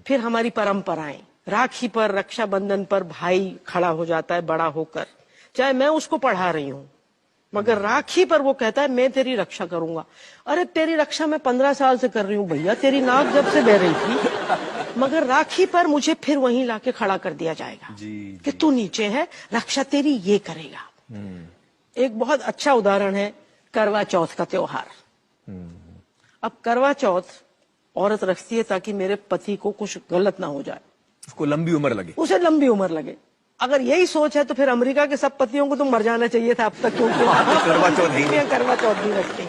फिर हमारी परंपराएं, राखी पर, रक्षाबंधन पर भाई खड़ा हो जाता है बड़ा होकर, चाहे मैं उसको पढ़ा रही हूँ, मगर राखी पर वो कहता है मैं तेरी रक्षा करूंगा। अरे तेरी रक्षा मैं 15 साल से कर रही हूँ भैया, तेरी नाक जब से बह रही थी, मगर राखी पर मुझे फिर वहीं लाके खड़ा कर दिया जाएगा कि तू नीचे है, रक्षा तेरी ये करेगा। एक बहुत अच्छा उदाहरण है करवा चौथ का त्योहार। अब करवा चौथ औरत रखती है ताकि मेरे पति को कुछ गलत ना हो जाए, उसको लंबी उम्र लगे, उसे लंबी उम्र लगे। अगर यही सोच है तो फिर अमेरिका के सब पतियों को तो मर जाना चाहिए था अब तक, क्योंकि करवा चौथ नहीं, करवा चौथ नहीं रखते।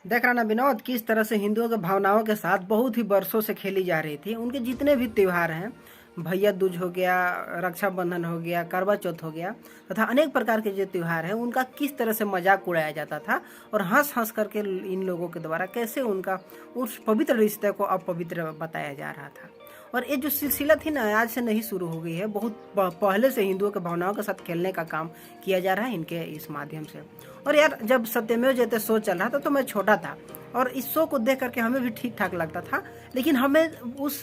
देख रहा ना विनोद, किस तरह से हिंदुओं के भावनाओं के साथ बहुत ही वर्षों से खेली जा रही थी। उनके जितने भी त्योहार हैं, भैया दूज हो गया, रक्षाबंधन हो गया, करवा चौथ हो गया, तथा अनेक प्रकार के जो त्योहार हैं उनका किस तरह से मजाक उड़ाया जाता था और हंस हंस करके इन लोगों के द्वारा कैसे उनका उस पवित्र रिश्ते को अपवित्र बताया जा रहा था। और ये जो सिलसिला थी ना, आज से नहीं शुरू हो गई है, बहुत पहले से हिंदुओं के भावनाओं के साथ खेलने का काम किया जा रहा है इनके इस माध्यम से। और यार, जब सत्यमेव जयते शो चल रहा था तो मैं छोटा था और इस शो को देख करके हमें भी ठीक ठाक लगता था, लेकिन हमें उस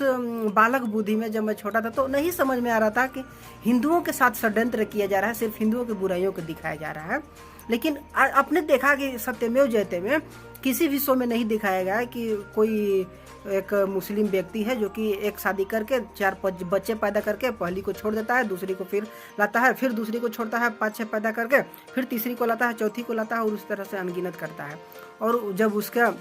बालक बुद्धि में जब मैं छोटा था तो नहीं समझ में आ रहा था कि हिंदुओं के साथ षड्यंत्र किया जा रहा है, सिर्फ हिंदुओं की बुराइयों को दिखाया जा रहा है। लेकिन आपने देखा कि सत्यमेव जयते में किसी भी शो में नहीं दिखाया गया कि कोई एक मुस्लिम व्यक्ति है जो कि एक शादी करके 4-5 बच्चे पैदा करके पहली को छोड़ देता है, दूसरी को फिर लाता है, फिर दूसरी को छोड़ता है, 5-6 पैदा करके फिर तीसरी को लाता है, चौथी को लाता है और उस तरह से अनगिनत करता है। और जब उसका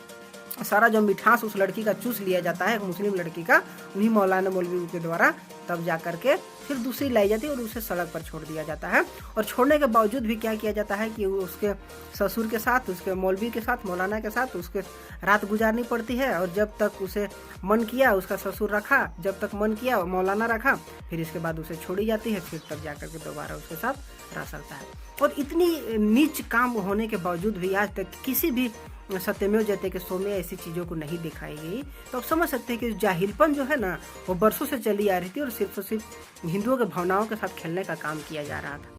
सारा जो मिठास उस लड़की का चूस लिया जाता है, एक मुस्लिम लड़की का, उन्हीं मौलाना मौलवी के द्वारा, तब जा करके फिर दूसरी लाई जाती है और उसे सड़क पर छोड़ दिया जाता है। और छोड़ने के बावजूद भी क्या किया जाता है कि उसके ससुर के साथ, उसके मौलवी के साथ, मौलाना के साथ उसके रात गुजारनी पड़ती है। और जब तक उसे मन किया उसका ससुर रखा, जब तक मन किया मौलाना रखा, फिर इसके बाद उसे छोड़ी जाती है, फिर तब जा करके दोबारा उसके साथ रह सकता है। और इतनी नीच काम होने के बावजूद भी आज तक किसी भी सत्यमेव जयते के शो में ऐसी चीज़ों को नहीं दिखाई गई। तो आप समझ सकते हैं कि जाहिलपन जो है ना, वो बरसों से चली आ रही थी और सिर्फ हिंदुओं के भावनाओं के साथ खेलने का काम किया जा रहा था।